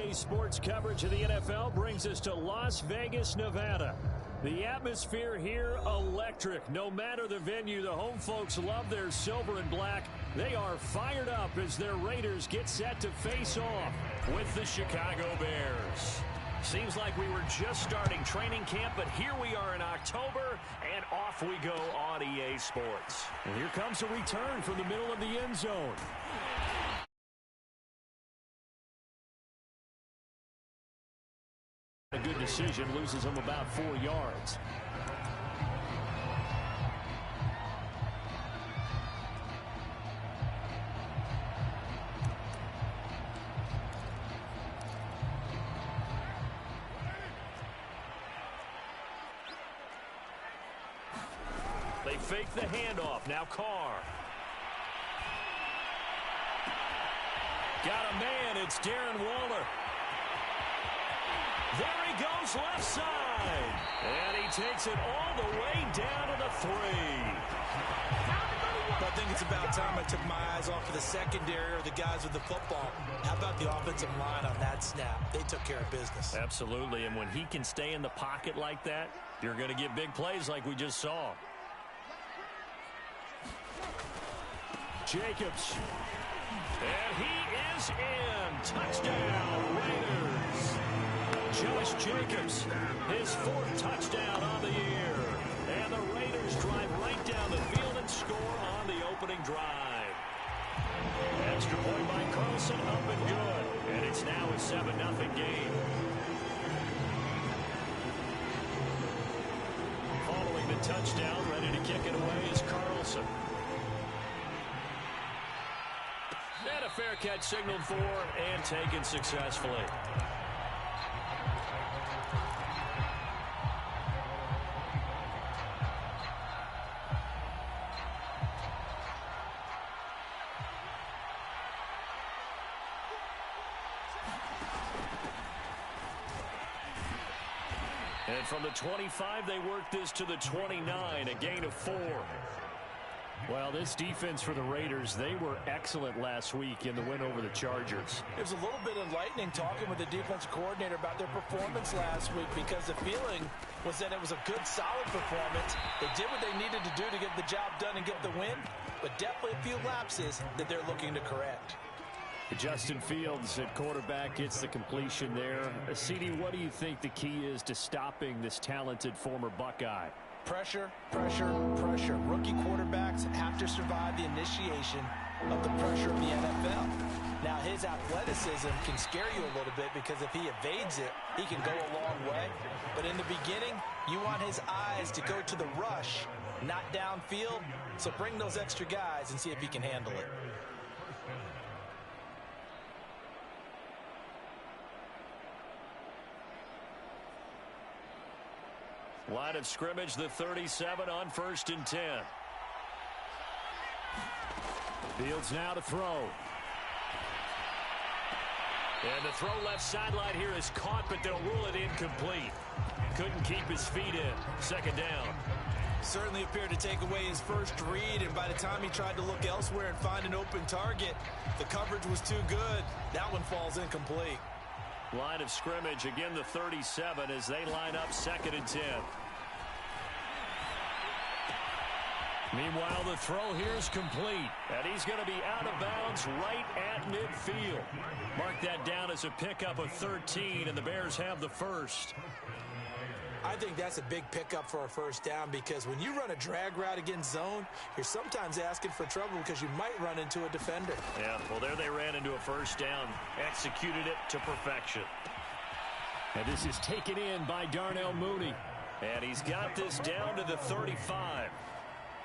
REA Sports coverage of the NFL brings us to Las Vegas, Nevada. The atmosphere here, electric. No matter the venue, the home folks love their silver and black. They are fired up as their Raiders get set to face off with the Chicago Bears. Seems like we were just starting training camp, but here we are in October, and off we go on EA Sports. And here comes a return from the middle of the end zone. A good decision, loses him about 4 yards. They fake the handoff. Now Carr. Got a man. It's Darren Waller. There he goes left side. And he takes it all the way down to the 3. I think it's about time I took my eyes off of the secondary or the guys with the football. How about the offensive line on that snap? They took care of business. Absolutely, and when he can stay in the pocket like that, you're going to get big plays like we just saw. Jacobs. And he is in. Touchdown, Raiders. Josh Jacobs, his 4th touchdown on the year. And the Raiders drive right down the field and score on the opening drive. Extra point by Carlson, up and good. And it's now a 7-0 game. Following the touchdown, ready to kick it away is Carlson. And a fair catch signaled for and taken successfully. And from the 25, they work this to the 29, a gain of 4. Well, this defense for the Raiders, they were excellent last week in the win over the Chargers. It was a little bit enlightening talking with the defensive coordinator about their performance last week because the feeling was that it was a good, solid performance. They did what they needed to do to get the job done and get the win, but definitely a few lapses that they're looking to correct. Justin Fields at quarterback gets the completion there. CD, what do you think the key is to stopping this talented former Buckeye? Pressure, pressure, pressure. Rookie quarterbacks have to survive the initiation of the pressure of the NFL. Now, his athleticism can scare you a little bit because if he evades it, he can go a long way. But in the beginning, you want his eyes to go to the rush, not downfield. So bring those extra guys and see if he can handle it. Line of scrimmage, the 37 on 1st and 10. Fields now to throw. And the throw left sideline here is caught, but they'll rule it incomplete. Couldn't keep his feet in. 2nd down. Certainly appeared to take away his first read, and by the time he tried to look elsewhere and find an open target, the coverage was too good. That one falls incomplete. Line of scrimmage, again the 37 as they line up 2nd and 10. Meanwhile, the throw here is complete, and he's going to be out of bounds right at midfield. Mark that down as a pickup of 13, and the Bears have the first. I think that's a big pickup for a first down because when you run a drag route against zone, you're sometimes asking for trouble because you might run into a defender. Yeah, well, there they ran into a first down, executed it to perfection. And this is taken in by Darnell Mooney. And he's got this down to the 35.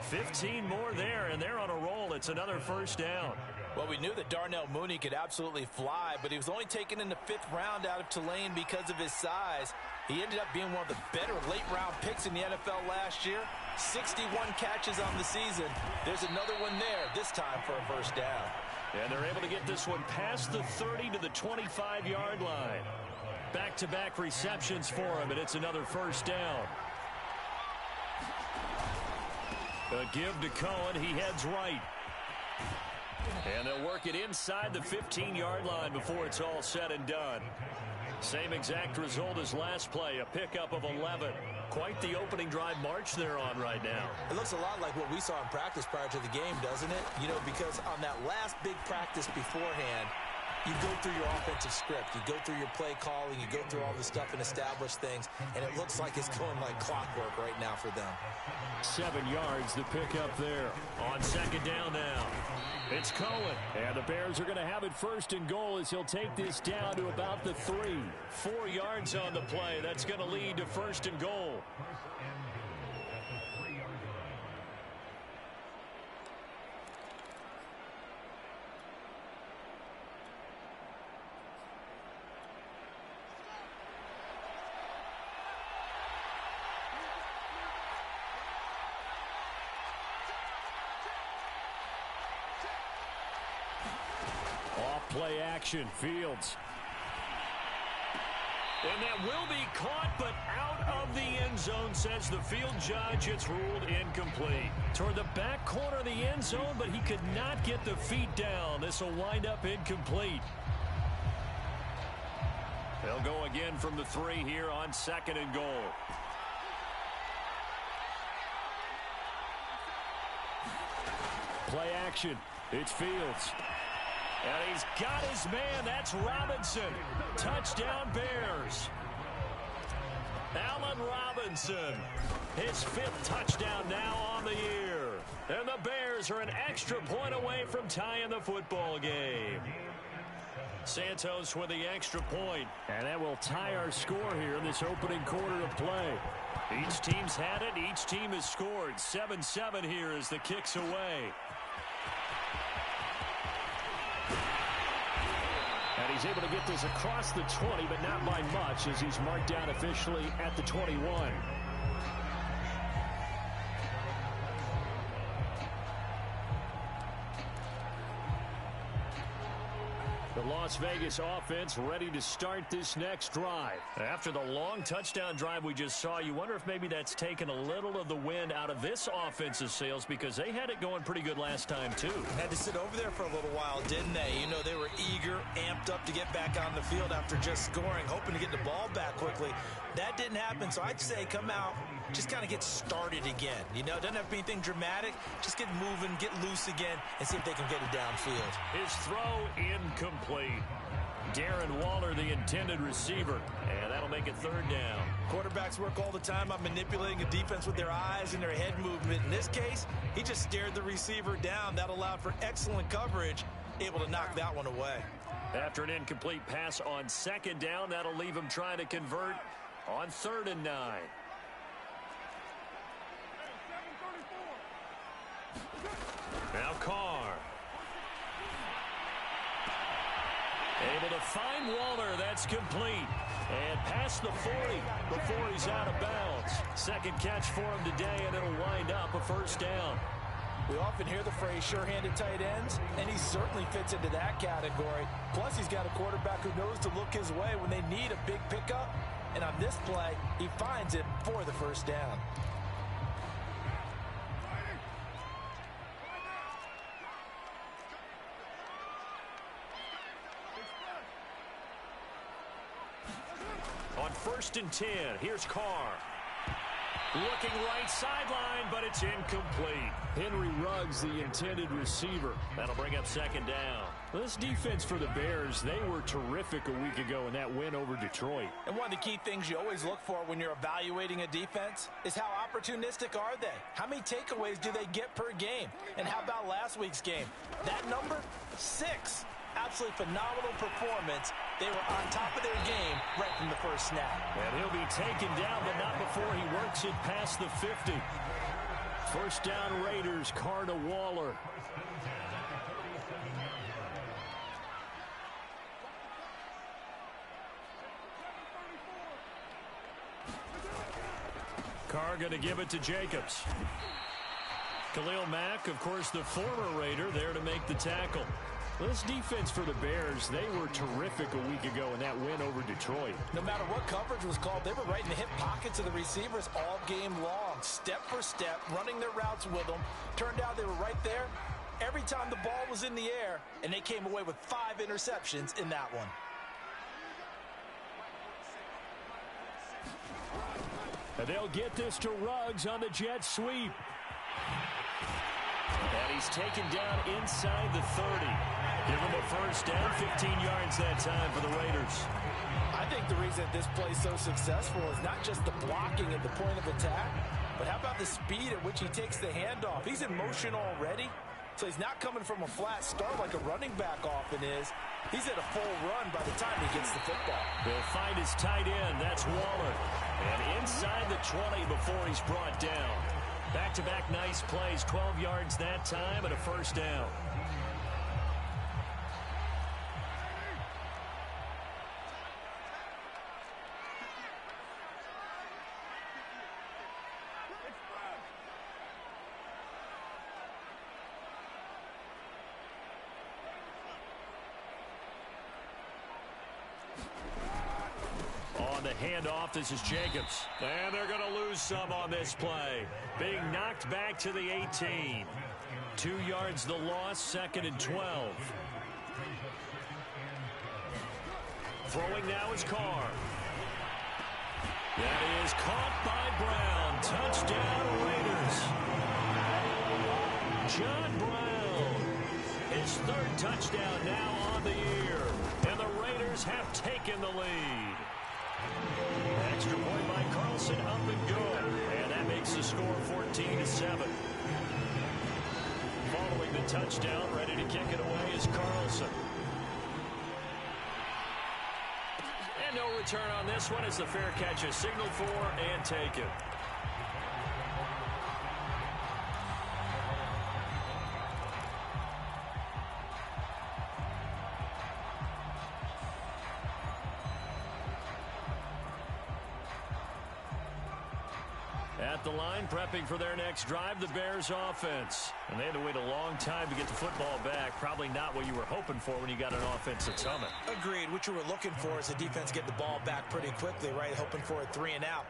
15 more there, and they're on a roll. It's another first down. Well, we knew that Darnell Mooney could absolutely fly, but he was only taken in the 5th round out of Tulane because of his size. He ended up being one of the better late-round picks in the NFL last year. 61 catches on the season. There's another one there, this time for a first down. And they're able to get this one past the 30 to the 25-yard line. Back-to-back receptions for him, and it's another first down. A give to Cohen. He heads right. And they'll work it inside the 15-yard line before it's all said and done. Same exact result as last play, a pickup of 11. Quite the opening drive march they're on right now. It looks a lot like what we saw in practice prior to the game, doesn't it? You know, because on that last big practice beforehand, you go through your offensive script. You go through your play calling. You go through all the stuff and establish things. And it looks like it's going like clockwork right now for them. 7 yards to pick up there. On second down now. It's Cohen. And the Bears are going to have it first and goal as he'll take this down to about the 3. 4 yards on the play. That's going to lead to first and goal. Play action, Fields. And that will be caught, but out of the end zone, says the field judge. It's ruled incomplete. Toward the back corner of the end zone, but he could not get the feet down. This will wind up incomplete. They'll go again from the 3 here on second and goal. Play action. It's Fields. And he's got his man. That's Robinson. Touchdown, Bears. Allen Robinson. His 5th touchdown now on the year. And the Bears are an extra point away from tying the football game. Santos with the extra point. And that will tie our score here in this opening quarter of play. Each team's had it. Each team has scored. 7-7 here as the kick's away. And he's able to get this across the 20, but not by much as he's marked down officially at the 21. The Las Vegas offense ready to start this next drive. After the long touchdown drive we just saw, you wonder if maybe that's taken a little of the wind out of this offensive sails because they had it going pretty good last time too. Had to sit over there for a little while, didn't they? You know, they were eager, amped up to get back on the field after just scoring, hoping to get the ball back quickly. That didn't happen, so I'd say come out, just kind of get started again. You know, it doesn't have to be anything dramatic. Just get moving, get loose again, and see if they can get it downfield. His throw incomplete. Darren Waller, the intended receiver, and that'll make it third down. Quarterbacks work all the time on manipulating a defense with their eyes and their head movement. In this case, he just stared the receiver down. That allowed for excellent coverage, able to knock that one away. After an incomplete pass on second down, that'll leave him trying to convert on 3rd and 9. Now Carr. Able to find Waller. That's complete. And past the 40 before he's out of bounds. Second catch for him today, and it'll wind up a first down. We often hear the phrase sure-handed tight ends, and he certainly fits into that category. Plus, he's got a quarterback who knows to look his way when they need a big pickup. And on this play, he finds it for the first down. On 1st and 10, here's Carr. Looking right sideline, but it's incomplete. Henry Ruggs, the intended receiver. That'll bring up second down. This defense for the Bears, they were terrific a week ago in that win over Detroit. And one of the key things you always look for when you're evaluating a defense is how opportunistic are they? How many takeaways do they get per game? And how about last week's game? That number, 6. Absolutely phenomenal performance. They were on top of their game right from the first snap. And he'll be taken down, but not before he works it past the 50. First down Raiders, Carr to Waller. Carr going to give it to Jacobs. Khalil Mack, of course, the former Raider, there to make the tackle. This defense for the Bears, they were terrific a week ago in that win over Detroit. No matter what coverage was called, they were right in the hip pockets of the receivers all game long, step for step, running their routes with them. Turned out they were right there every time the ball was in the air, and they came away with 5 interceptions in that one. And they'll get this to Ruggs on the jet sweep. And he's taken down inside the 30. Give him a first down, 15 yards that time for the Raiders. I think the reason this play is so successful is not just the blocking at the point of attack, but how about the speed at which he takes the handoff? He's in motion already, so he's not coming from a flat start like a running back often is. He's at a full run by the time he gets the football. They'll find his tight end. That's Waller. And inside the 20 before he's brought down. Back-to-back nice plays, 12 yards that time and a first down. On the handoff, this is Jacobs. And they're going to lose some on this play. Being knocked back to the 18. 2 yards the loss, 2nd and 12. Throwing now is Carr. That is caught by Brown. Touchdown, Raiders. John Brown. His 3rd touchdown now on the year. And the Raiders have taken the lead. Extra point by Carlson, up and go. And that makes the score 14-7. Following the touchdown, ready to kick it away is Carlson. And no return on this one as the fair catch is signaled for and taken. At the line, prepping for their next drive, the Bears offense. And they had to wait a long time to get the football back. Probably not what you were hoping for when you got an offense at Summit. Agreed. What you were looking for is the defense get the ball back pretty quickly, right? Hoping for a 3 and out.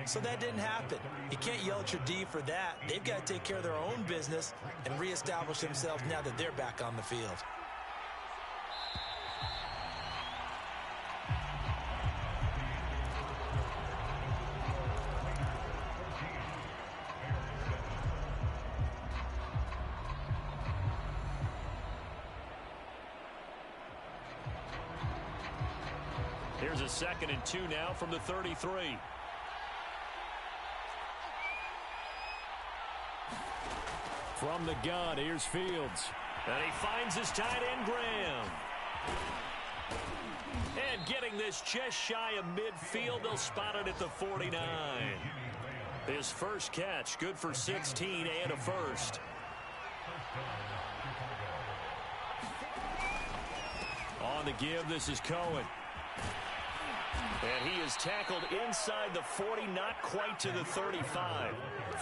So that didn't happen. You can't yell at your D for that. They've got to take care of their own business and reestablish themselves now that they're back on the field. Here's a 2nd and 2 now from the 33. From the gun, here's Fields. And he finds his tight end, Graham. And getting this just shy of midfield, they'll spot it at the 49. His first catch, good for 16 and a first. On the give, this is Cohen. And he is tackled inside the 40, not quite to the 35.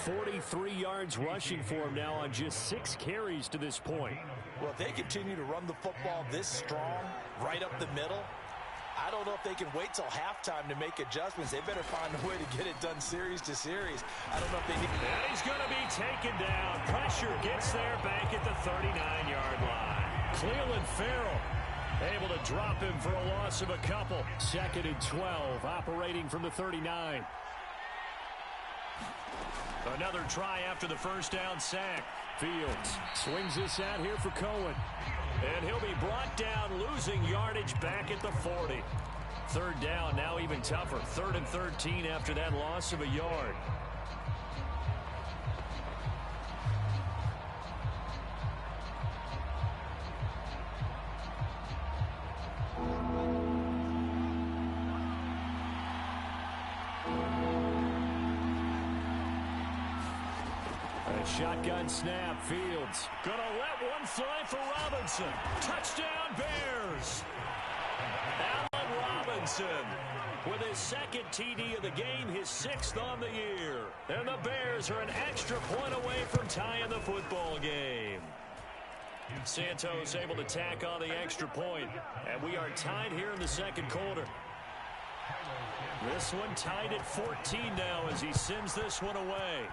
43 yards rushing for him now on just 6 carries to this point. Well, if they continue to run the football this strong, right up the middle, I don't know if they can wait till halftime to make adjustments. They better find a way to get it done series to series. I don't know if they need... And he's going to be taken down. Pressure gets there back at the 39-yard line. Cleveland Farrell able to drop him for a loss of a couple. 2nd and 12, operating from the 39. Another try after the first down sack. Fields swings this out here for Cohen. And he'll be brought down, losing yardage back at the 40. 3rd down, now even tougher. 3rd and 13 after that loss of a yard. Shotgun snap, Fields. Gonna let one fly for Robinson. Touchdown, Bears. Allen Robinson with his 2nd TD of the game, his 6th on the year. And the Bears are an extra point away from tying the football game. Santos able to tack on the extra point. And we are tied here in the 2nd quarter. This one tied at 14 now as he sends this one away.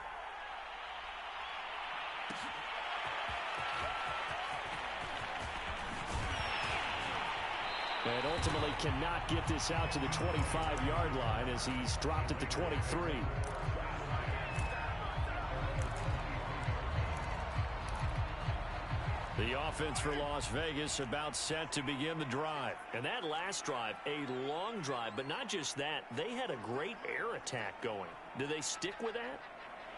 ultimately cannot get this out to the 25-yard line as he's dropped at the 23. The offense for Las Vegas about set to begin the drive. And that last drive, a long drive, but not just that, they had a great air attack going. Do they stick with that?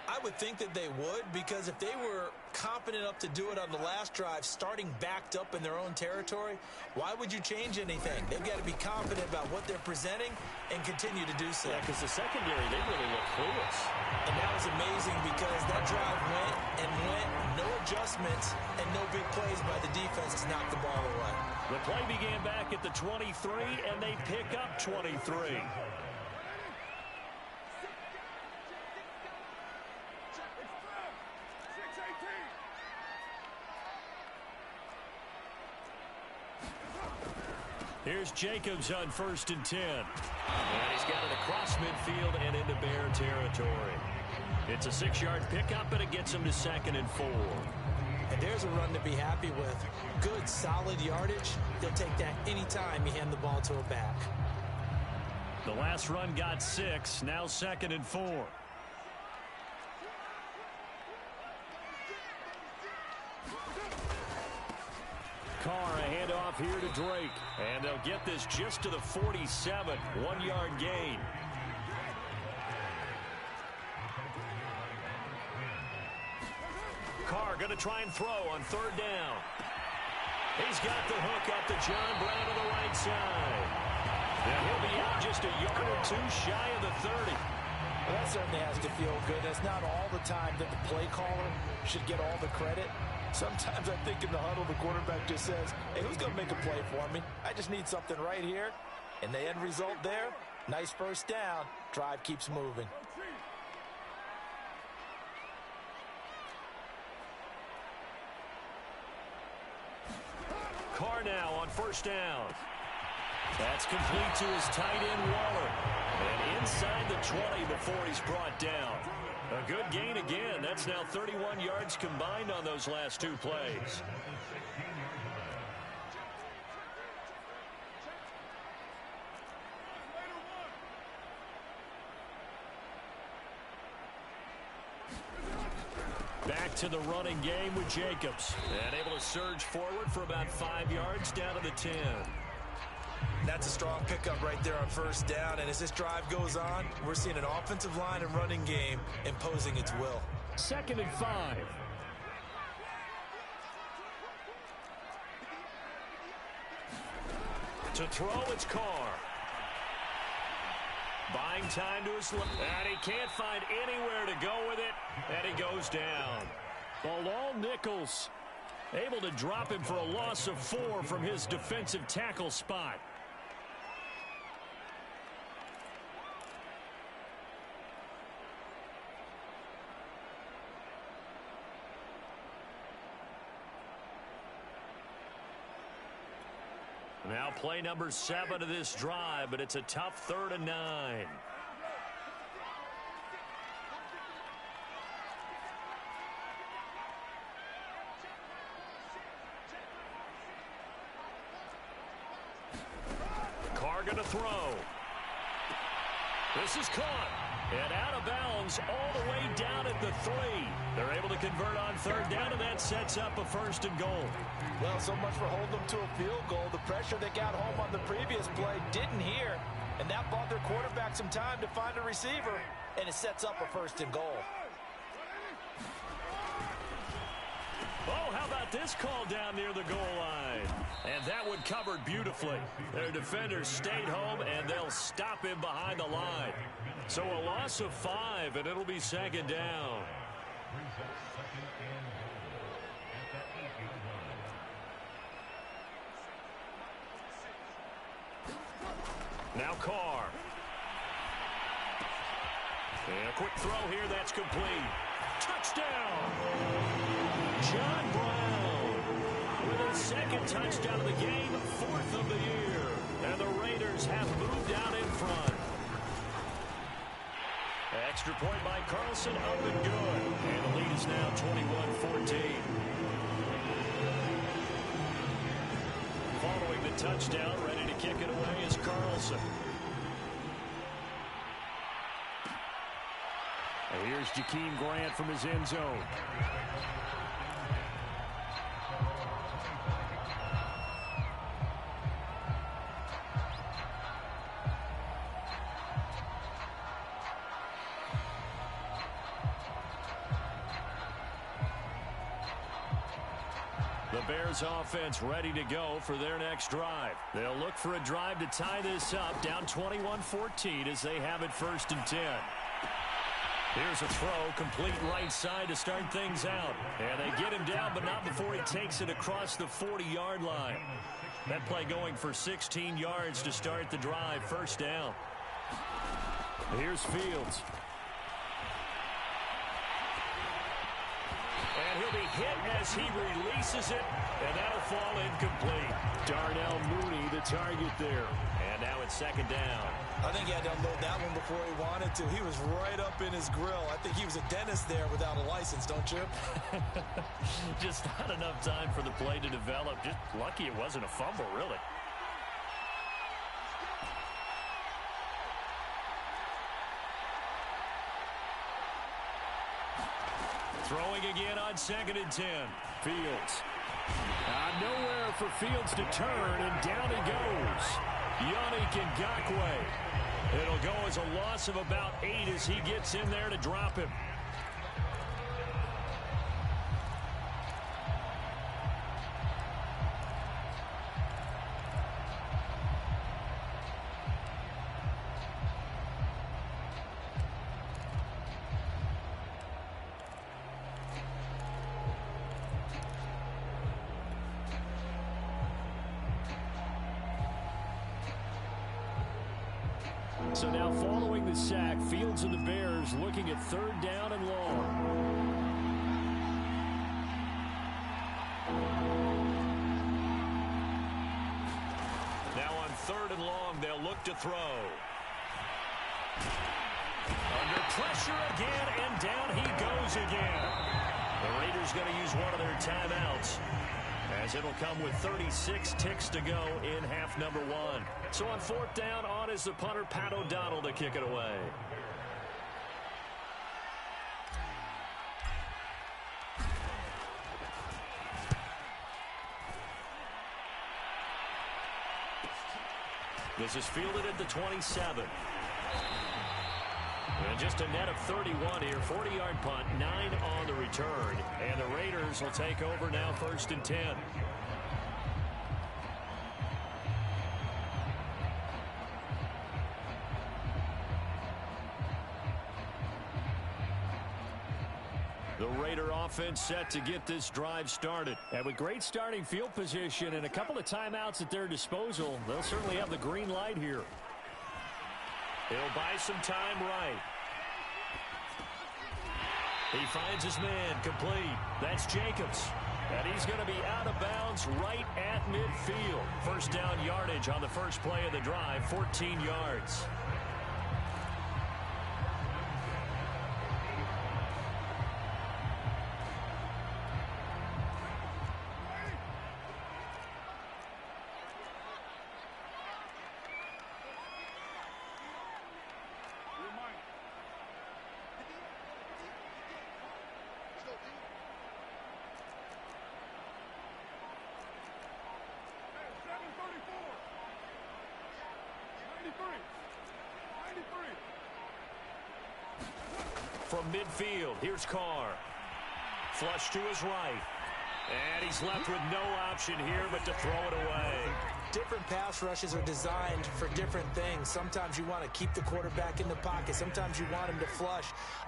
I would think that they would, because if they were confident enough to do it on the last drive, starting backed up in their own territory, why would you change anything? They've got to be confident about what they're presenting and continue to do so. Yeah, because the secondary, they really look clueless. And that was amazing because that drive went and went, no adjustments, and no big plays by the defense to knock the ball away. The play began back at the 23, and they pick up 23. Here's Jacobs on 1st and 10. And he's got it across midfield and into Bear territory. It's a 6-yard pickup, and it gets him to 2nd and 4. And there's a run to be happy with. Good, solid yardage. They'll take that anytime you hand the ball to a back. The last run got 6, now 2nd and 4. Carr, a handoff here to Drake. And they'll get this just to the 47. 1-yard gain. Carr going to try and throw on 3rd down. He's got the hook up to John Brown to the right side. And he'll be out just a yard or 2 shy of the 30. Well, that certainly has to feel good. It's not all the time that the play caller should get all the credit. Sometimes I think in the huddle, the quarterback just says, hey, who's going to make a play for me? I just need something right here. And the end result there, nice 1st down. Drive keeps moving. Carr now on 1st down. That's complete to his tight end, Waller. And inside the 20 before he's brought down. A good gain again. That's now 31 yards combined on those last 2 plays. Back to the running game with Jacobs. And able to surge forward for about 5 yards down to the 10. That's a strong pickup right there on 1st down. And as this drive goes on, we're seeing an offensive line and running game imposing its will. 2nd and 5. To throw, it's Carr. Buying time to his left. And he can't find anywhere to go with it. And he goes down. Bilal Nichols able to drop him for a loss of 4 from his defensive tackle spot. Now play number 7 of this drive, but it's a tough 3rd and 9. Carr going to throw. This is caught. And out of bounds all the way down at the 3. They're able to convert on 3rd down, and that sets up a 1st and goal. Well, so much for holding them to a field goal. The pressure they got home on the previous play didn't hear, and that bought their quarterback some time to find a receiver, and it sets up a 1st and goal. Oh, how about this call down near the goal line? And that one covered beautifully. Their defenders stayed home, and they'll stop him behind the line. So a loss of 5, and it'll be 2nd down. Now Carr. And a quick throw here, that's complete. Touchdown! John Brown with a 2nd touchdown of the game, 4th of the year. And the Raiders have moved out in front. Extra point by Carlson, up and good. And the lead is now 21-14. Following the touchdown. Ready to kick it away is Carlson. And here's Jakeem Grant from his end zone. The Bears offense ready to go for their next drive. They'll look for a drive to tie this up, down 21-14 as they have it 1st and 10. Here's a throw, complete right side to start things out. And they get him down, but not before he takes it across the 40-yard line. That play going for 16 yards to start the drive, 1st down. Here's Fields. And he'll be hit as he releases it, and that'll fall incomplete. Darnell Mooney, the target there. And now it's 2nd down. I think he had to unload that one before he wanted to. He was right up in his grill. I think he was a dentist there without a license, don't you? Just not enough time for the play to develop. Just lucky it wasn't a fumble, really. Throwing again on 2nd and 10. Fields. Nowhere for Fields to turn, and down he goes. Yannick Ngakoue. It'll go as a loss of about 8 as he gets in there to drop him. So now following the sack, Fields and the Bears looking at 3rd down and long. Now on 3rd and long, they'll look to throw. Under pressure again, and down he goes again. The Raiders going to use one of their timeouts, as it'll come with 36 ticks to go in half number 1. So on 4th down, on is the punter, Pat O'Donnell, to kick it away. This is fielded at the 27. And just a net of 31 here, 40-yard punt, 9 on the return. And the Raiders will take over now 1st and 10. The Raider offense set to get this drive started. And with great starting field position and a couple of timeouts at their disposal, they'll certainly have the green light here. He'll buy some time right. He finds his man, complete. That's Jacobs. And he's going to be out of bounds right at midfield. 1st down yardage on the first play of the drive, 14 yards. From midfield, here's Carr. Flush to his right. And he's left with no option here but to throw it away. Different pass rushes are designed for different things. Sometimes you want to keep the quarterback in the pocket. Sometimes you want him to flush.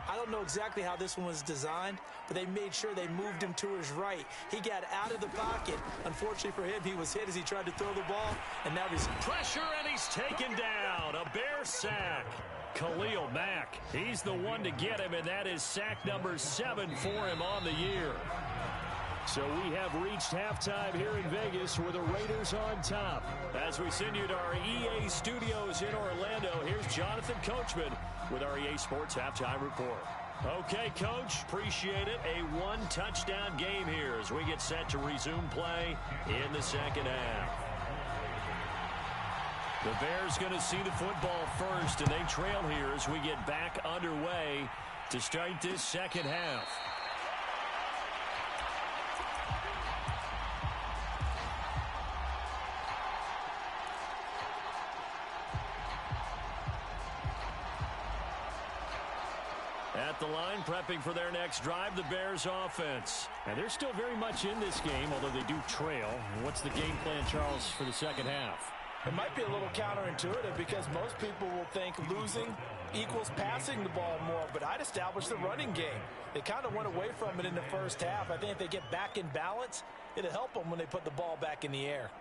I don't know exactly how this one was designed, but they made sure they moved him to his right. He got out of the pocket. Unfortunately for him, he was hit as he tried to throw the ball, and now he's pressure, and he's taken down. A Bear sack. Khalil Mack, he's the one to get him, and that is sack number 7 for him on the year. So we have reached halftime here in Vegas with the Raiders on top. As we send you to our EA studios in Orlando, here's Jonathan Coachman with our EA Sports Halftime Report. Okay, Coach, appreciate it. A one-touchdown game here as we get set to resume play in the second half. The Bears going to see the football first, and they trail here as we get back underway to start this second half. At the line, prepping for their next drive, the Bears offense. And they're still very much in this game, although they do trail. What's the game plan, Charles, for the second half? It might be a little counterintuitive because most people will think losing equals passing the ball more, but I'd establish the running game. They kind of went away from it in the first half. I think if they get back in balance, it'll help them when they put the ball back in the air.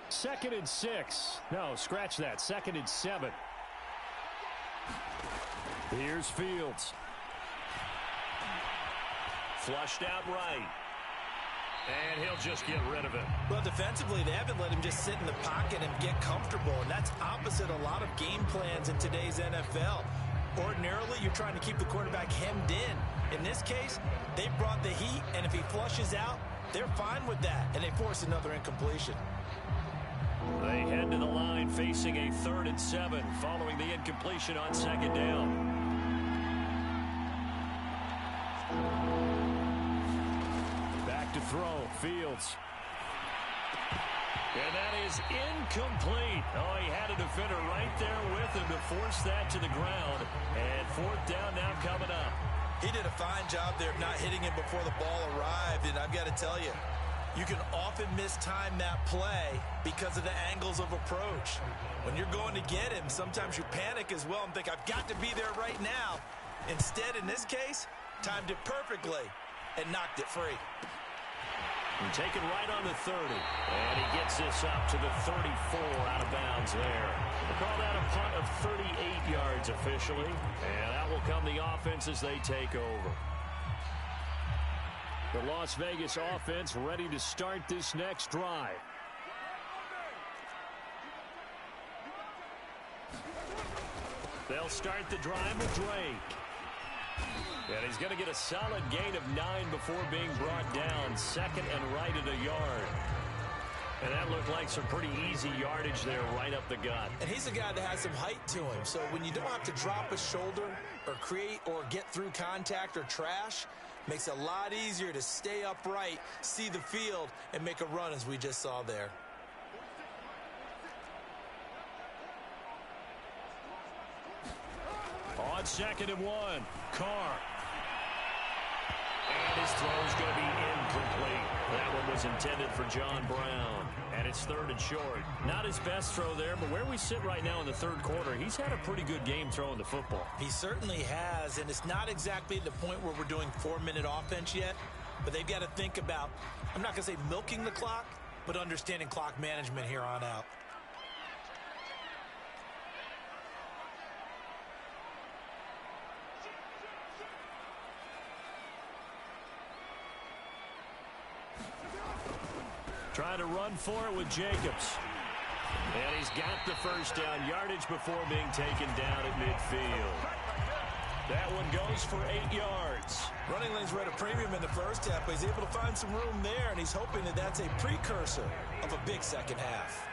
Second and 6. No, scratch that. Second and 7. Here's Fields. Flushed out right. And he'll just get rid of it. Well, defensively, they haven't let him just sit in the pocket and get comfortable, and that's opposite a lot of game plans in today's NFL. Ordinarily, you're trying to keep the quarterback hemmed in. In this case, they brought the heat, and if he flushes out, they're fine with that, and they force another incompletion. They head to the line facing a 3rd and 7 following the incompletion on second down. Back to throw. Fields. And that is incomplete. Oh, he had a defender right there with him to force that to the ground. And 4th down now coming up. He did a fine job there of not hitting him before the ball arrived, and I've got to tell you, you can often mistime that play because of the angles of approach. When you're going to get him, sometimes you panic as well and think, I've got to be there right now. Instead, in this case, timed it perfectly and knocked it free. And taken right on the 30. And he gets this up to the 34 out of bounds there. We'll call that a punt of 38 yards officially. And that will come the offense as they take over. The Las Vegas offense ready to start this next drive. They'll start the drive with Drake. And he's going to get a solid gain of 9 before being brought down. 2nd and right at a yard. And that looked like some pretty easy yardage there right up the gut. And he's a guy that has some height to him. So when you don't have to drop a shoulder or create or get through contact or trash, makes it a lot easier to stay upright, see the field, and make a run as we just saw there. On 2nd and 1, Carr. And his throw's going to be incomplete. That one was intended for John Brown. And it's 3rd and short. Not his best throw there, but where we sit right now in the 3rd quarter, he's had a pretty good game throwing the football. He certainly has, and it's not exactly the point where we're doing 4-minute offense yet, but they've got to think about, I'm not going to say milking the clock, but understanding clock management here on out. Trying to run for it with Jacobs. And he's got the first down yardage before being taken down at midfield. That one goes for 8 yards. Running lanes were at a premium in the first half, but he's able to find some room there, and he's hoping that that's a precursor of a big second half.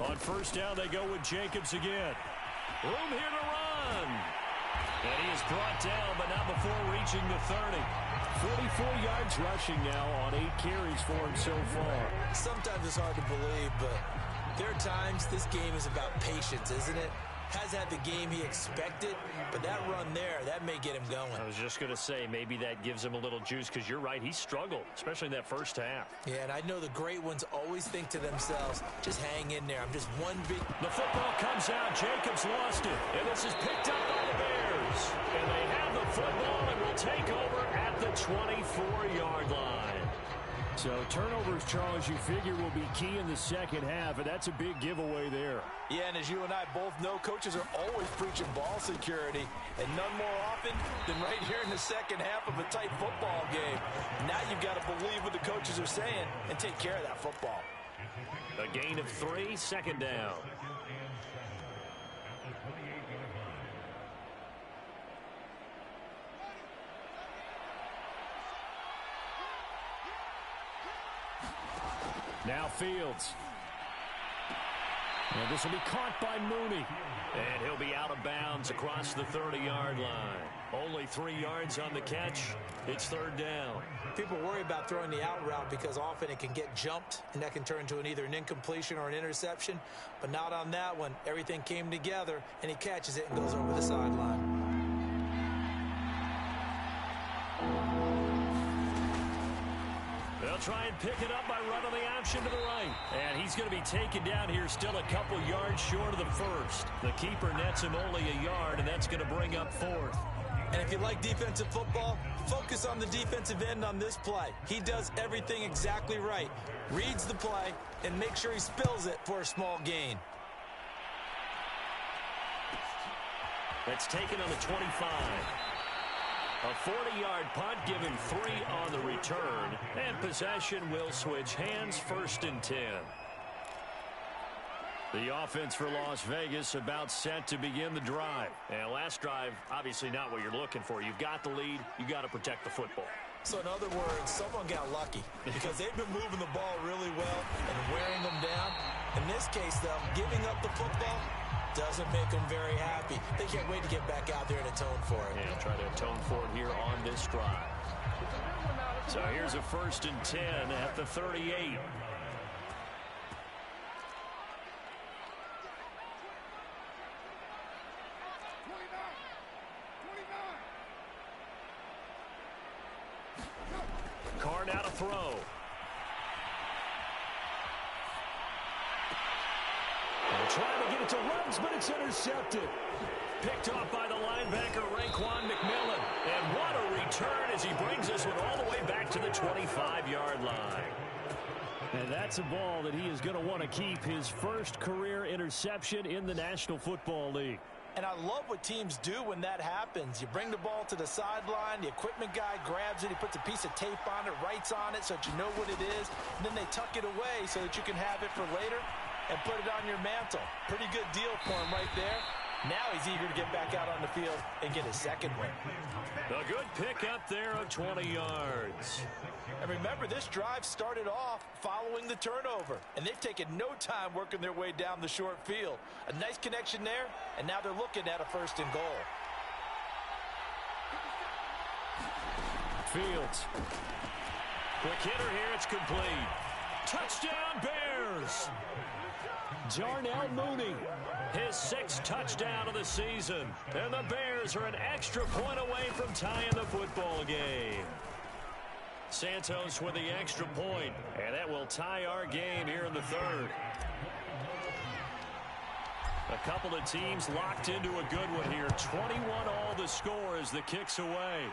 On first down, they go with Jacobs again. Room here to run. And he is brought down, but not before reaching the 30. 44 yards rushing now on 8 carries for him so far. Sometimes it's hard to believe, but there are times this game is about patience, isn't it? Has had the game he expected, but that run there, that may get him going. I was just going to say, maybe that gives him a little juice, because you're right, he struggled, especially in that first half. Yeah, and I know the great ones always think to themselves, just hang in there. I'm just one big... The football comes out. Jacobs lost it. And this is picked up by the Bears. And they have the football and will take over at the 24-yard line. So turnovers, Charles, you figure will be key in the second half, and that's a big giveaway there. Yeah, and as you and I both know, coaches are always preaching ball security, and none more often than right here in the second half of a tight football game. Now you've got to believe what the coaches are saying and take care of that football. A gain of 3, second down. Now Fields. And this will be caught by Mooney. And he'll be out of bounds across the 30-yard line. Only 3 yards on the catch. It's third down. People worry about throwing the out route because often it can get jumped, and that can turn into either an incompletion or an interception. But not on that one. Everything came together, and he catches it and goes over the sideline. They'll try and pick it up by running the option to the right. And he's going to be taken down here still a couple yards short of the first. The keeper nets him only a yard, and that's going to bring up fourth. And if you like defensive football, focus on the defensive end on this play. He does everything exactly right. Reads the play and makes sure he spills it for a small gain. That's taken on the 25. A 40-yard punt, giving 3 on the return. And possession will switch hands, first and 10. The offense for Las Vegas about set to begin the drive. And last drive, obviously not what you're looking for. You've got the lead. You've got to protect the football. So in other words, someone got lucky because they've been moving the ball really well and wearing them down. In this case, though, giving up the football doesn't make them very happy. They can't wait to get back out there and atone for it. And try to atone for it here on this drive. So here's a first and 10 at the 38. Carr now to throw. Trying to get it to Ruggs, but it's intercepted. Picked off by the linebacker, Raekwon McMillan. And what a return as he brings this one all the way back to the 25-yard line. And that's a ball that he is going to want to keep, his first career interception in the National Football League. And I love what teams do when that happens. You bring the ball to the sideline, the equipment guy grabs it, he puts a piece of tape on it, writes on it so that you know what it is, and then they tuck it away so that you can have it for later and put it on your mantle. Pretty good deal for him right there. Now he's eager to get back out on the field and get his second win. A good pick up there of 20 yards. And remember, this drive started off following the turnover, and they've taken no time working their way down the short field. A nice connection there, and now they're looking at a first and goal. Fields. Quick hitter here, it's complete. Touchdown, Bears! Darnell Mooney, his 6th touchdown of the season. And the Bears are an extra point away from tying the football game. Santos with the extra point, and that will tie our game here in the third. A couple of teams locked into a good one here. 21 all the score as the kick's away.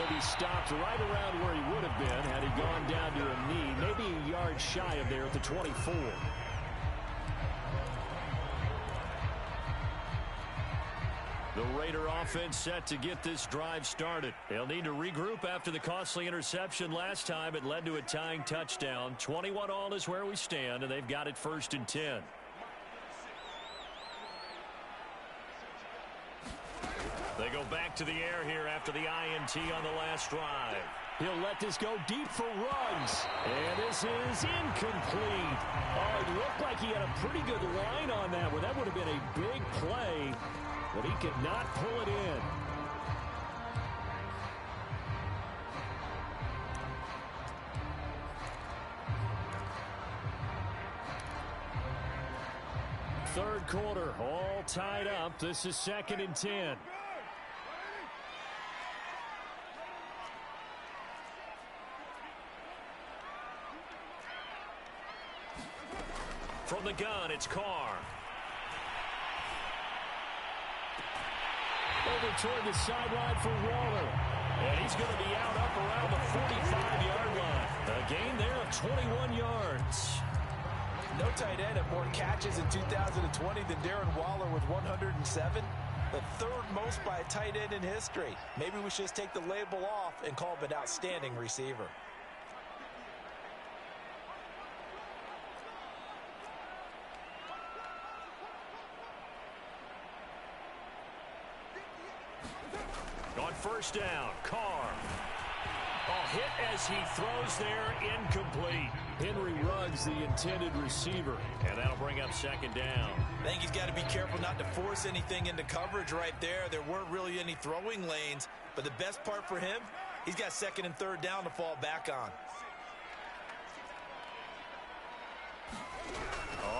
He stopped right around where he would have been had he gone down to a knee, maybe a yard shy of there at the 24. The Raider offense set to get this drive started. They'll need to regroup after the costly interception last time. It led to a tying touchdown. 21 all is where we stand, and they've got it first and 10. They go back to the air here after the INT on the last drive. He'll let this go deep for Ruggs. And this is incomplete. Oh, it looked like he had a pretty good line on that one. That would have been a big play, but he could not pull it in. Third quarter, all tied up. This is 2nd and 10. From the gun, it's Carr. Over toward the sideline for Waller. And he's going to be out up around the 45-yard line. A gain there of 21 yards. No tight end had more catches in 2020 than Darren Waller with 107. The third most by a tight end in history. Maybe we should just take the label off and call him an outstanding receiver. On first down, Carr. Hit as he throws there, incomplete. Henry Ruggs, the intended receiver, and that'll bring up second down. I think he's got to be careful not to force anything into coverage right there. There weren't really any throwing lanes, but the best part for him, he's got second and third down to fall back on.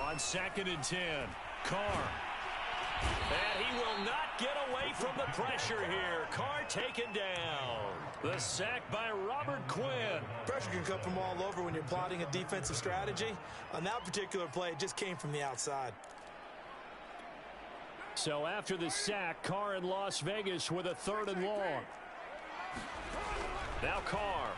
On second and 10, Carr. And he will not get away from the pressure here. Carr taken down. The sack by Robert Quinn. Pressure can come from all over when you're plotting a defensive strategy. On that particular play, it just came from the outside. So after the sack, Carr in Las Vegas with a 3rd and long. Now Carr.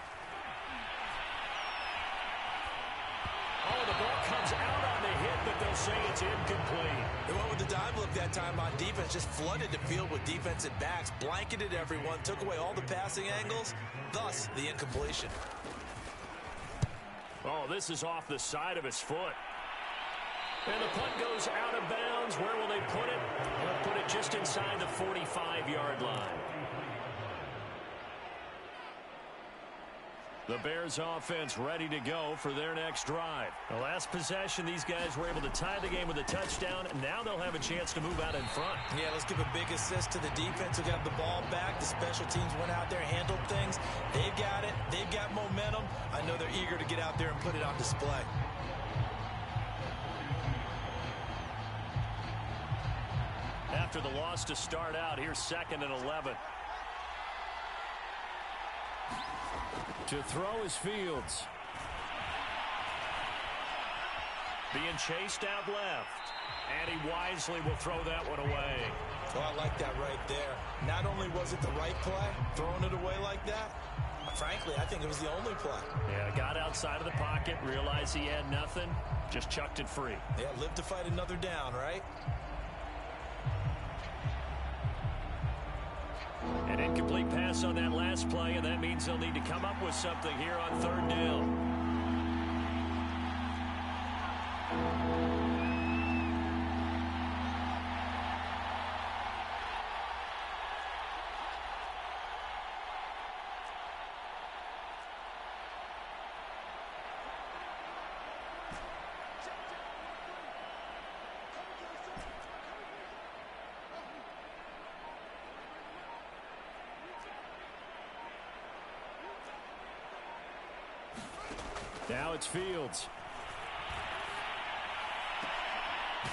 Oh, the ball comes out on the hit, but they'll say it's incomplete. They went with the dime look that time on defense, just flooded the field with defensive backs, blanketed everyone, took away all the passing angles, thus the incompletion. Oh, this is off the side of his foot. And the punt goes out of bounds. Where will they put it? They'll put it just inside the 45-yard line. The Bears offense ready to go for their next drive. The last possession, these guys were able to tie the game with a touchdown, and now they'll have a chance to move out in front. Yeah, let's give a big assist to the defense who got the ball back. The special teams went out there, handled things. They've got it. They've got momentum. I know they're eager to get out there and put it on display. After the loss to start out, here's 2nd and 11. To throw is Fields. Being chased out left. And he wisely will throw that one away. Oh, I like that right there. Not only was it the right play, throwing it away like that, frankly, I think it was the only play. Yeah, got outside of the pocket, realized he had nothing, just chucked it free. Yeah, live to fight another down, right? An incomplete pass on that last play, and that means they'll need to come up with something here on 3rd down. Now it's Fields.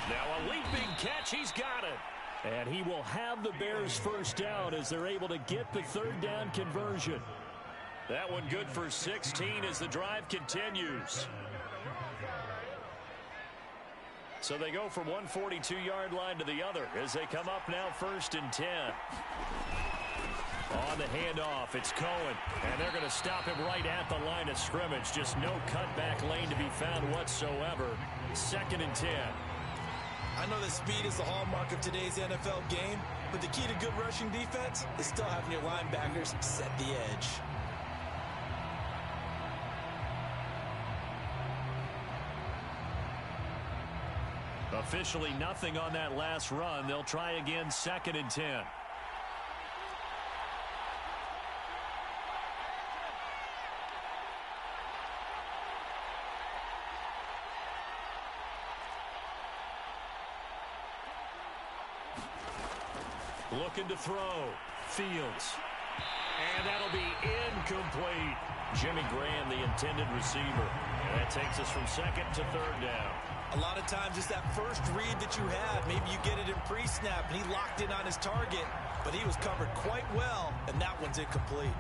Now a leaping catch. He's got it. And he will have the Bears first down as they're able to get the 3rd down conversion. That one good for 16 as the drive continues. So they go from one 42-yard line to the other as they come up now 1st and 10. On the handoff, it's Cohen, and they're going to stop him right at the line of scrimmage. Just no cutback lane to be found whatsoever. 2nd and 10. I know that speed is the hallmark of today's NFL game, but the key to good rushing defense is still having your linebackers set the edge. Officially nothing on that last run. They'll try again 2nd and 10. Looking to throw. Fields. And that'll be incomplete. Jimmy Graham, the intended receiver. And that takes us from 2nd to 3rd down. A lot of times it's that first read that you have. Maybe you get it in pre-snap, and he locked in on his target, but he was covered quite well, and that one's incomplete.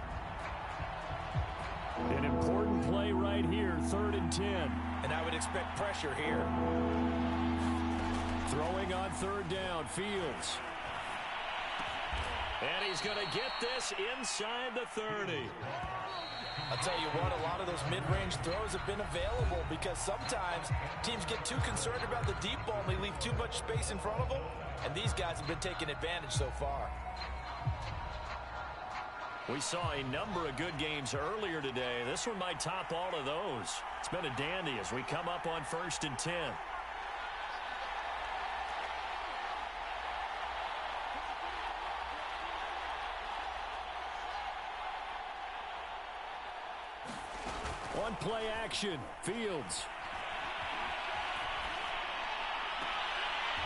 An important play right here, 3rd and 10. And I would expect pressure here. Throwing on 3rd down, Fields. And he's going to get this inside the 30. I'll tell you what, a lot of those mid-range throws have been available because sometimes teams get too concerned about the deep ball and they leave too much space in front of them, and these guys have been taking advantage so far. We saw a number of good games earlier today. This one might top all of those. It's been a dandy as we come up on 1st and 10. One play action. Fields.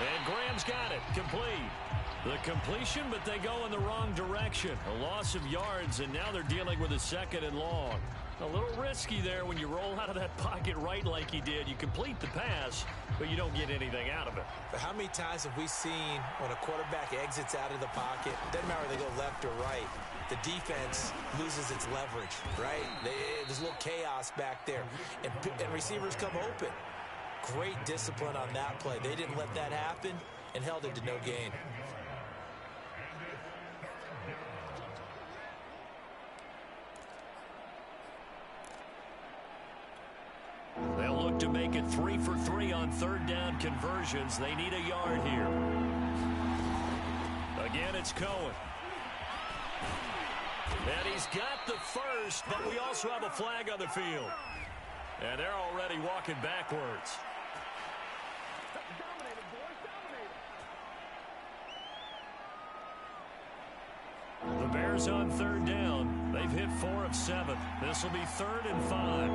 And Graham's got it. Complete. The completion, but they go in the wrong direction. A loss of yards, and now they're dealing with a 2nd and long. A little risky there when you roll out of that pocket right like he did. You complete the pass, but you don't get anything out of it. But how many times have we seen when a quarterback exits out of the pocket, doesn't matter whether they go left or right, the defense loses its leverage, right? There's a little chaos back there, and receivers come open. Great discipline on that play. They didn't let that happen and held it to no gain. They'll look to make it 3 for 3 on 3rd down conversions. They need a yard here. Again, it's Cohen. And he's got the first, but we also have a flag on the field. And they're already walking backwards. The Bears on 3rd down. They've hit 4 of 7. This will be 3rd and 5.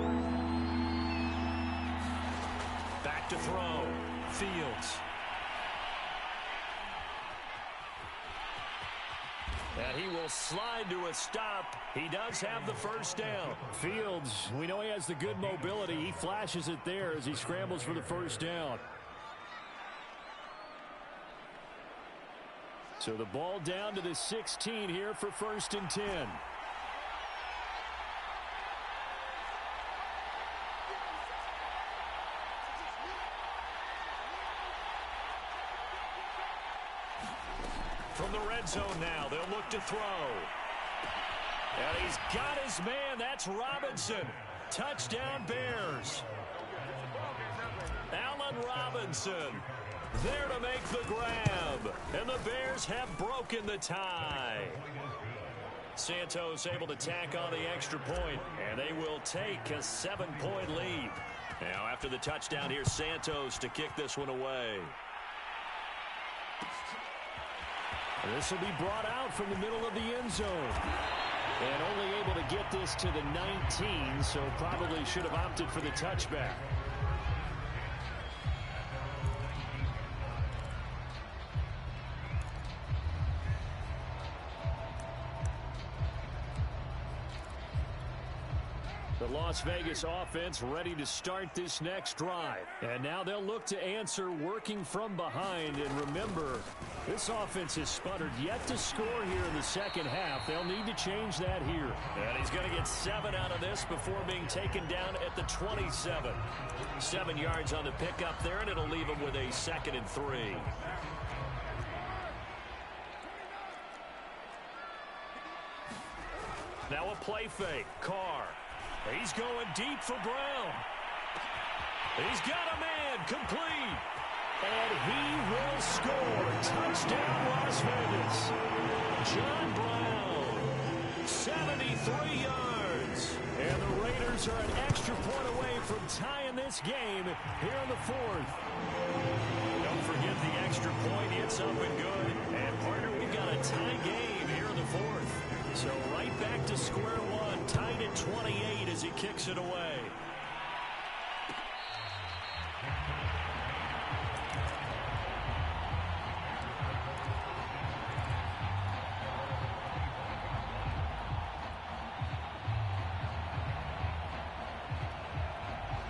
Back to throw. Fields. And he will slide to a stop. He does have the first down. Fields, we know he has the good mobility. He flashes it there as he scrambles for the first down. So the ball down to the 16 here for 1st and 10. From the red zone now, they'll look to throw. And he's got his man. That's Robinson. Touchdown, Bears. Allen Robinson there to make the grab. And the Bears have broken the tie. Santos able to tack on the extra point, and they will take a 7-point lead. Now after the touchdown, here's Santos to kick this one away. This will be brought out from the middle of the end zone. And only able to get this to the 19, so probably should have opted for the touchback. The Las Vegas offense ready to start this next drive. And now they'll look to answer working from behind. And remember, this offense has sputtered yet to score here in the second half. They'll need to change that here. And he's going to get 7 out of this before being taken down at the 27. 7 yards on the pickup there, and it'll leave him with a 2nd and 3. Now a play fake. Carr. He's going deep for Brown. He's got a man. Complete. And he will score. Touchdown, Las Vegas. John Brown. 73 yards. And the Raiders are an extra point away from tying this game here in the 4th. Don't forget the extra point. It's up and good. And, partner, we've got a tie game here in the 4th. So right back to square one. Tied at 28 as he kicks it away.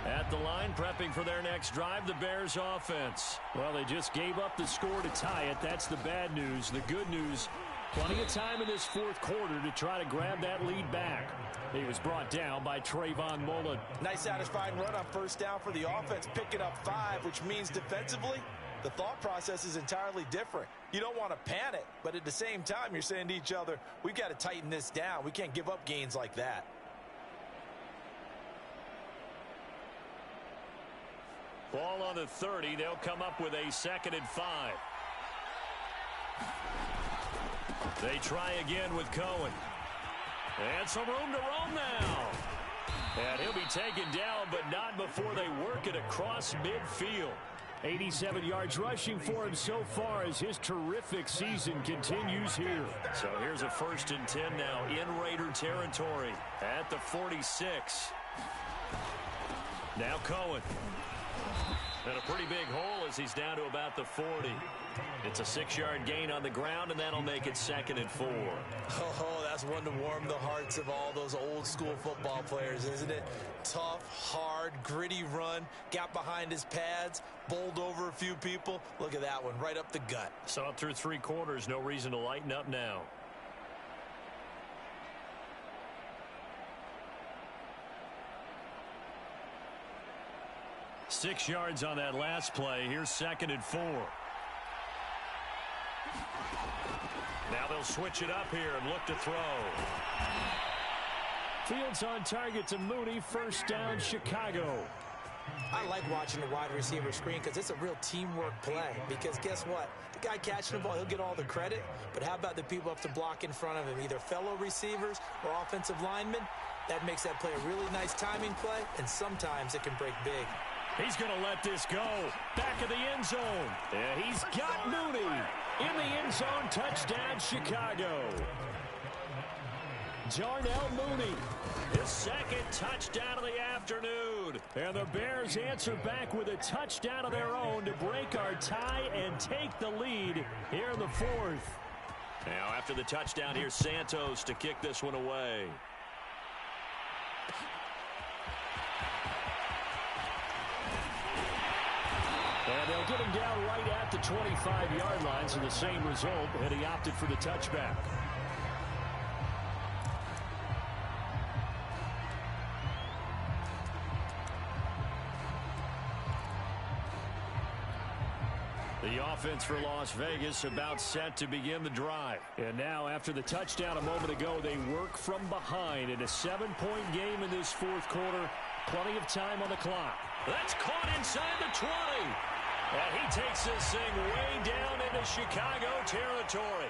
At the line, prepping for their next drive, the Bears offense. Well, they just gave up the score to tie it. That's the bad news. The good news, plenty of time in this 4th quarter to try to grab that lead back. He was brought down by Trayvon Mullen. Nice satisfying run on 1st down for the offense, picking up 5, which means defensively, the thought process is entirely different. You don't want to panic, but at the same time, you're saying to each other, we've got to tighten this down. We can't give up gains like that. Ball on the 30. They'll come up with a 2nd and 5. They try again with Cohen. And some room to roam now. And he'll be taken down, but not before they work it across midfield. 87 yards rushing for him so far as his terrific season continues here. So here's a 1st and 10 now in Raider territory at the 46. Now Cohen. And a pretty big hole as he's down to about the 40. It's a 6-yard gain on the ground, and that'll make it 2nd and 4. Oh, that's one to warm the hearts of all those old school football players, isn't it? Tough, hard, gritty run. Got behind his pads, bowled over a few people. Look at that one, right up the gut. Saw it through 3 quarters. No reason to lighten up now. Six yards on that last play. Here's 2nd and 4. Now they'll switch it up here and look to throw. Fields on target to Mooney. 1st down, Chicago. I like watching the wide receiver screen because it's a real teamwork play. Because guess what? The guy catching the ball, he'll get all the credit. But how about the people up to block in front of him? Either fellow receivers or offensive linemen. That makes that play a really nice timing play. And sometimes it can break big. He's going to let this go. Back of the end zone. Yeah, he's got Mooney. In the end zone, touchdown, Chicago. Darnell Mooney, his 2nd touchdown of the afternoon. And the Bears answer back with a touchdown of their own to break our tie and take the lead here in the 4th. Now, after the touchdown, here's Santos to kick this one away. And they'll get him down right at the 25-yard line, so the same result, and he opted for the touchback. The offense for Las Vegas about set to begin the drive. And now, after the touchdown a moment ago, they work from behind in a 7-point game in this 4th quarter. Plenty of time on the clock. That's caught inside the 20. And he takes this thing way down into Chicago territory.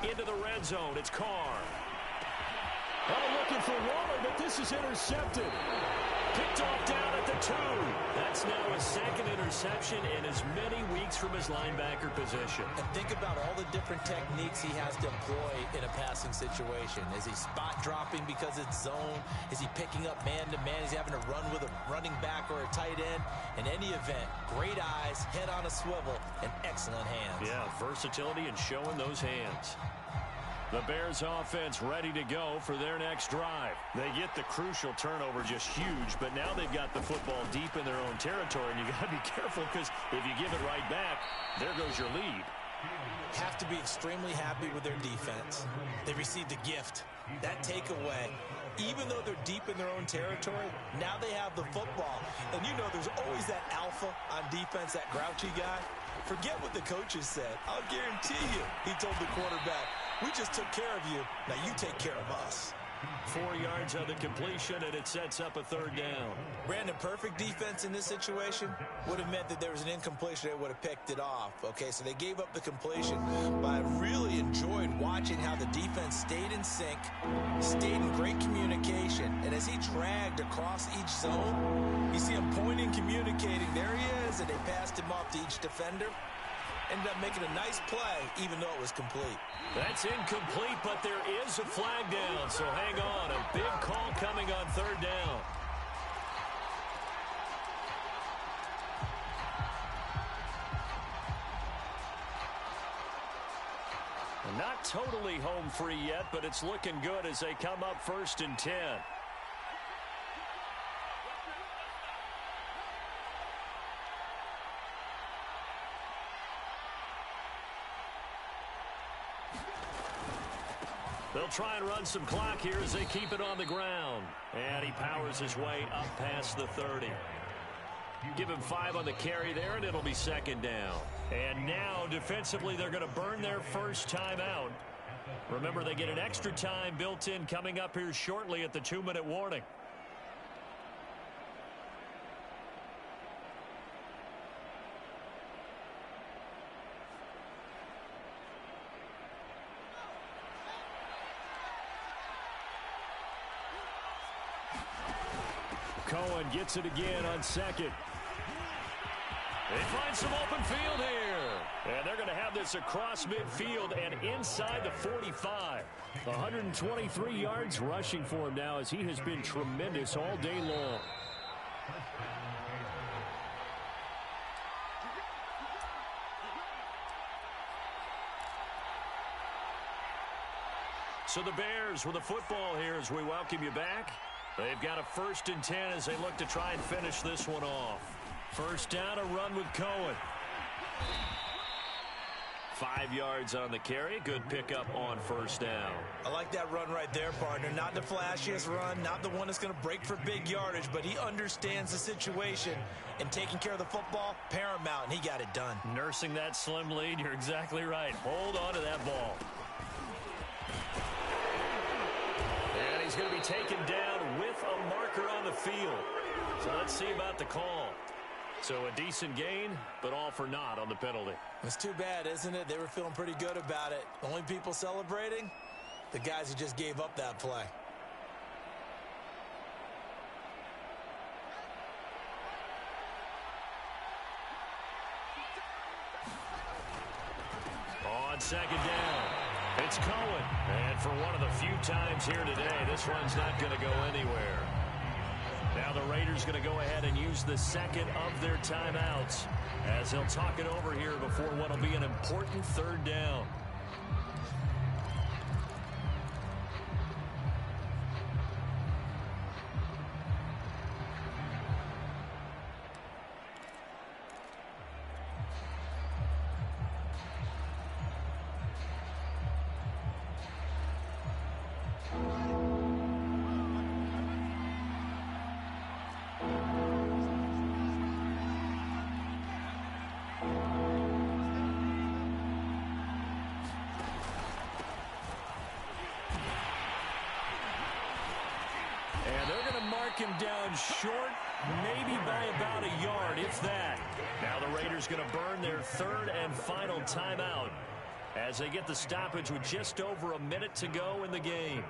Into the red zone, it's Carr. Oh, looking for Waller, but this is intercepted. Picked off down at the 2. That's now his 2nd interception in as many weeks from his linebacker position. And think about all the different techniques he has to employ in a passing situation. Is he spot dropping because it's zone? Is he picking up man-to-man? Is he having to run with a running back or a tight end? In any event, great eyes, head on a swivel, and excellent hands. Yeah, versatility and showing those hands. The Bears offense ready to go for their next drive. They get the crucial turnover, just huge, but now they've got the football deep in their own territory, and you got to be careful because if you give it right back, there goes your lead. Have to be extremely happy with their defense. They received a gift. That takeaway, even though they're deep in their own territory, now they have the football. And you know there's always that alpha on defense, that grouchy guy. Forget what the coaches said. I'll guarantee you, he told the quarterback, we just took care of you. Now you take care of us. 4 yards on the completion, and it sets up a 3rd down. Brandon, perfect defense in this situation would have meant that there was an incompletion. They would have picked it off. Okay, so they gave up the completion. But I really enjoyed watching how the defense stayed in sync, stayed in great communication. And as he dragged across each zone, you see him pointing, communicating. There he is, and they passed him off to each defender. Ended up making a nice play, even though it was complete. That's incomplete, but there is a flag down, so hang on. A big call coming on 3rd down. Not totally home free yet, but it's looking good as they come up 1st and 10. They'll try and run some clock here as they keep it on the ground. And he powers his way up past the 30. Give him 5 on the carry there, and it'll be second down. And now, defensively, they're going to burn their first timeout. Remember, they get an extra time built in coming up here shortly at the 2-minute warning. Cohen gets it again on second. They find some open field here. And they're going to have this across midfield and inside the 45. 123 yards rushing for him now as he has been tremendous all day long. So the Bears with the football here as we welcome you back. They've got a 1st and 10 as they look to try and finish this one off. First down, a run with Cohen. 5 yards on the carry. Good pickup on first down. I like that run right there, partner. Not the flashiest run, not the one that's going to break for big yardage, but he understands the situation, and taking care of the football, paramount, and he got it done. Nursing that slim lead, you're exactly right. Hold on to that ball. And he's going to be taken down with a marker on the field. So let's see about the call. So a decent gain, but all for naught on the penalty. It's too bad, isn't it? They were feeling pretty good about it. Only people celebrating? The guys who just gave up that play. On second down, it's Cohen. And for one of the few times here today, this run's not going to go anywhere. Now the Raiders going to go ahead and use the second of their timeouts as they'll talk it over here before what will be an important 3rd down. Him down short, maybe by about a yard, if that. Now the Raiders going to burn their 3rd and final timeout as they get the stoppage with just over a minute to go in the game.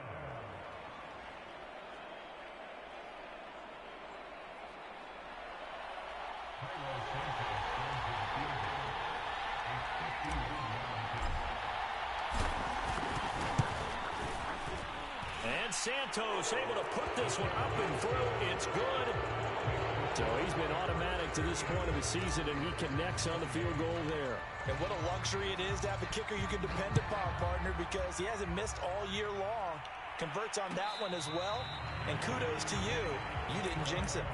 Santos able to put this one up and through. It's good. So he's been automatic to this point of the season, and he connects on the field goal there. And what a luxury it is to have a kicker you can depend upon, partner, because he hasn't missed all year long. Converts on that one as well. And kudos to you. You didn't jinx him.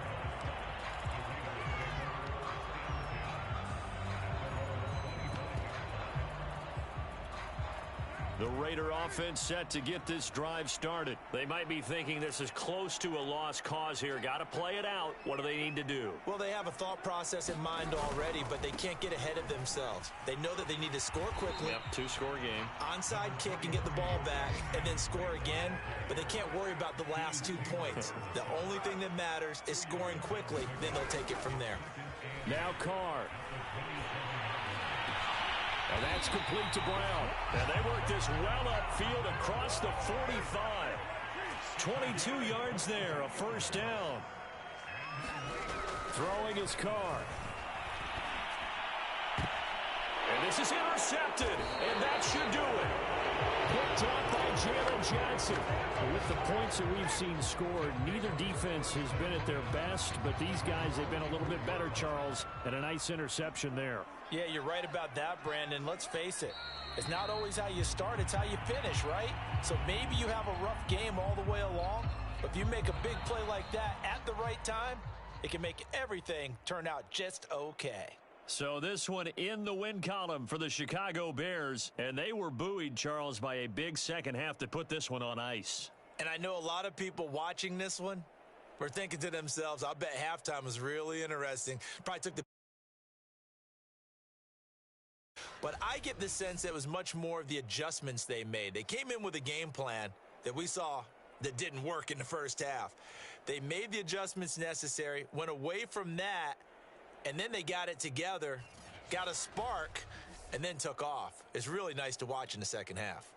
The Raider offense set to get this drive started. They might be thinking this is close to a lost cause here. Got to play it out. What do they need to do? Well, they have a thought process in mind already, but they can't get ahead of themselves. They know that they need to score quickly. Yep, 2-score game. Onside kick and get the ball back and then score again, but they can't worry about the last 2 points. The only thing that matters is scoring quickly, then they'll take it from there. Now Carr. And that's complete to Brown. And they work this well upfield across the 45. 22 yards there, a first down. Throwing is Carr. And this is intercepted, and that should do it. Picked up by Jalen Johnson. With the points that we've seen scored, neither defense has been at their best, but these guys have been a little bit better, Charles, and a nice interception there. Yeah, you're right about that, Brandon. Let's face it. It's not always how you start, it's how you finish, right? So maybe you have a rough game all the way along, but if you make a big play like that at the right time, it can make everything turn out just okay. So this one in the win column for the Chicago Bears, and they were buoyed, Charles, by a big second half to put this one on ice. And I know a lot of people watching this one were thinking to themselves, I bet halftime was really interesting. Probably took the... But I get the sense that it was much more of the adjustments they made. They came in with a game plan that we saw that didn't work in the first half. They made the adjustments necessary, went away from that, and then they got it together, got a spark, and then took off. It's really nice to watch in the second half.